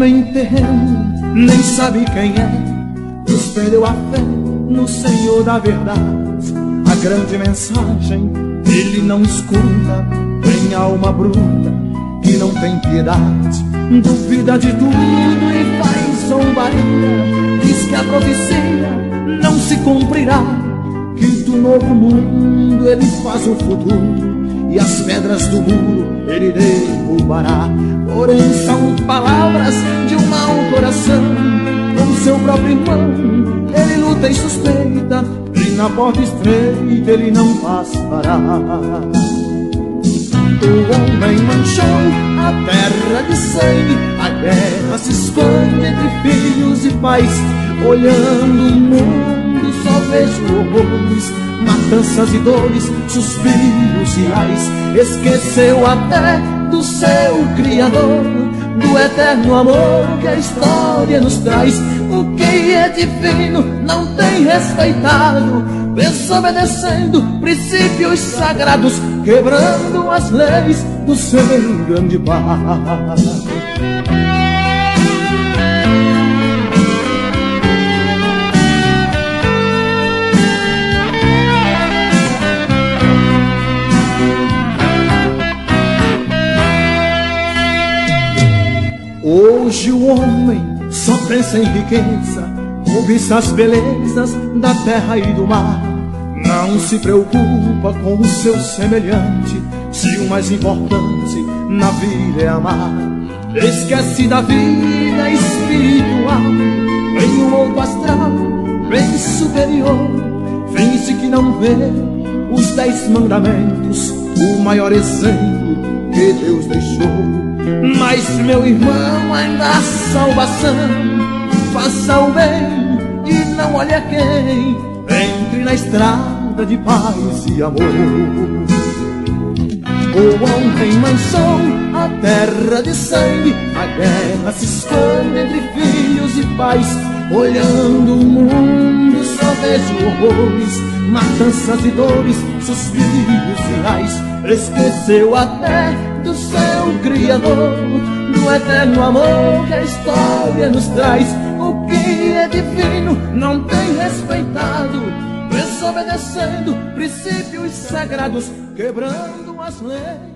homem terreno nem sabe quem é, pois perdeu a fé no Senhor da verdade. A grande mensagem ele não escuta, tem alma bruta que não tem piedade. Duvida de tudo e faz zombaria, diz que a profecia não se cumprirá, que do novo mundo ele faz o futuro e as pedras do muro ele derrubará. Porém são palavras de um mau coração, com seu próprio irmão ele luta e suspeita, e na porta estreita ele não passará. O homem manchou a terra de sangue, a guerra se expande entre filhos e pais. Olhando o mundo só vejo horrores, matanças e dores, suspiros e ais. Esqueceu até do seu Criador, do eterno amor que a história nos traz. O que é divino não tem respeitado, desobedecendo princípios sagrados, quebrando as leis do seu grande Pai. Hoje o homem só pensa em riqueza, cobiça as belezas da terra e do mar. Não se preocupa com o seu semelhante, se o mais importante na vida é amar. Esquece da vida espiritual, em um outro astral bem superior. Finge que não vê os 10 mandamentos, o maior exemplo que Deus deixou. Mas meu irmão, ainda há salvação, faça o bem e não olhe a quem, entre na estrada de paz e amor. O homem manchou a terra de sangue, a guerra se esconde entre filhos e pais. Olhando o mundo só vejo horrores, matanças e dores, suspiros e ais. Esqueceu até do seu Criador, do eterno amor que a história nos traz. O que é divino não tem respeitado, desobedecendo princípios sagrados, quebrando as leis